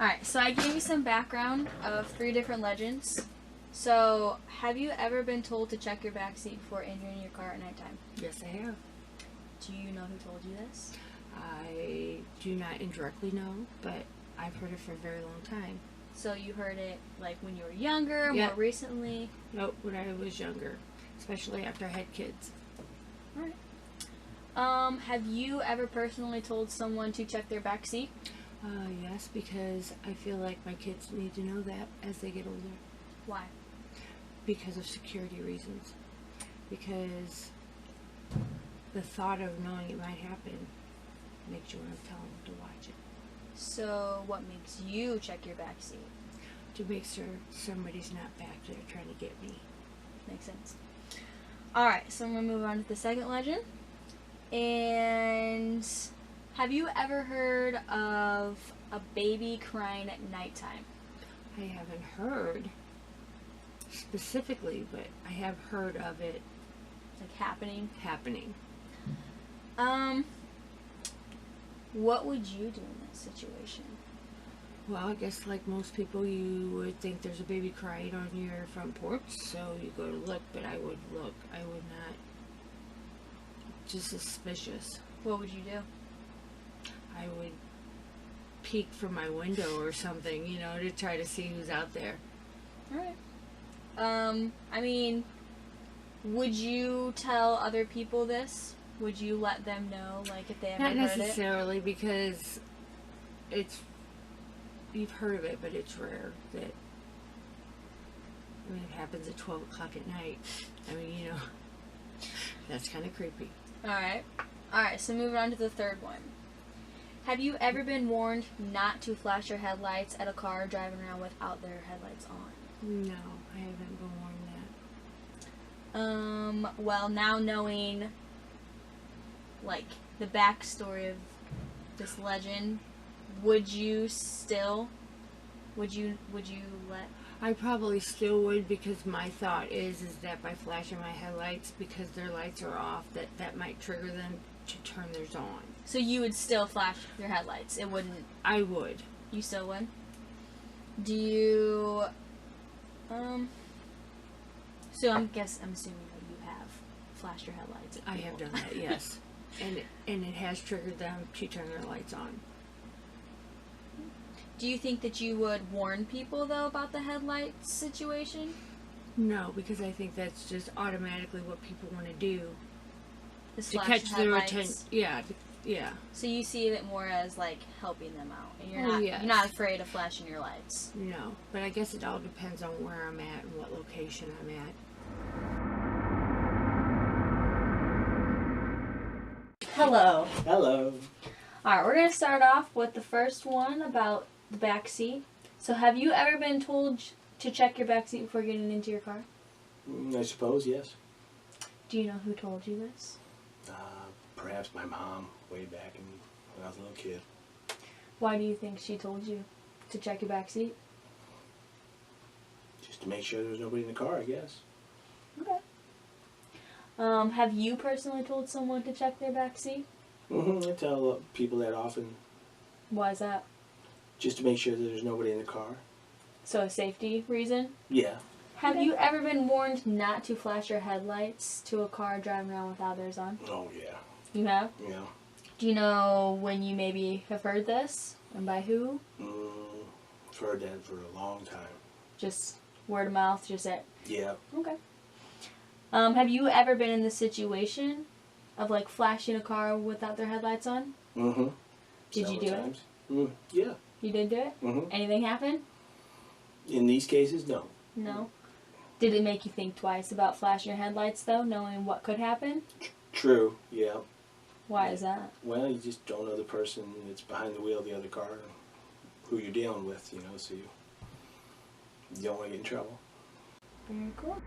Alright, so I gave you some background of 3 different legends. So, have you ever been told to check your backseat before entering your car at nighttime? Yes, I have. Do you know who told you this? I do not indirectly know, but I've heard it for a very long time. So you heard it like when you were younger, Yeah. more recently? Nope, when I was younger, especially after I had kids. Alright. Have you ever personally told someone to check their backseat? Yes, because I feel like my kids need to know that as they get older. Why? Because of security reasons. Because the thought of knowing it might happen makes you want to tell them to watch it. So, what makes you check your backseat? To make sure somebody's not back there trying to get me. Makes sense. Alright, so I'm going to move on to the second legend. And have you ever heard of a baby crying at nighttime? I haven't heard specifically, but I have heard of it Like happening? happening. What would you do in that situation? Well, I guess like most people, you would think there's a baby crying on your front porch, so you go to look, but I would look. I would not. Just suspicious. What would you do? I would peek from my window or something, to try to see who's out there. Alright. I mean, would you tell other people this? Would you let them know, like, if they ever Not heard it? necessarily, because you've heard of it, but it's rare that, it happens at 12 o'clock at night. That's kind of creepy. Alright, so moving on to the third one. Have you ever been warned not to flash your headlights at a car driving around without their headlights on? No, I haven't been warned that. Well, now knowing, like, the backstory of this legend, would you let... I probably still would, because my thought is that by flashing my headlights, because their lights are off, that might trigger them to turn theirs on. So you would still flash your headlights? It wouldn't... I would. You still would? Do you... So I'm assuming that you have flashed your headlights. I have done that, yes. And it has triggered them to turn their lights on. Do you think that you would warn people, though, about the headlights situation? No, because I think that's just automatically what people want to do. Just To flash catch the their headlights? attention. Yeah. So you see it more as, like, helping them out. And Yes. you're not afraid of flashing your lights. No, but I guess it all depends on where I'm at and what location I'm at. Hello. Hello. Alright, we're going to start off with the first one about the back seat. So have you ever been told to check your back seat before getting into your car? I suppose, yes. Do you know who told you this? Perhaps my mom, way back when I was a little kid. Why do you think she told you to check your back seat? Just to make sure there was nobody in the car, I guess. Okay. Have you personally told someone to check their back seat? I tell people that often, Why is that? just to make sure that there's nobody in the car. So a safety reason? Yeah. Have you ever been warned not to flash your headlights to a car driving around without theirs on? Oh, yeah. You have? Yeah. Do you know when you maybe have heard this? And by who? I've heard that for a long time. Just word of mouth, just it. Yeah. Okay. Have you ever been in the situation of, like, flashing a car without their headlights on? Mm-hmm. Did you do it? Yeah. You did do it? Mm-hmm. Anything happen? In these cases, no. No. Did it make you think twice about flashing your headlights, though, knowing what could happen? True, yeah. Why is that? Well, you just don't know the person that's behind the wheel of the other car, who you're dealing with, so you don't want to get in trouble. Very cool.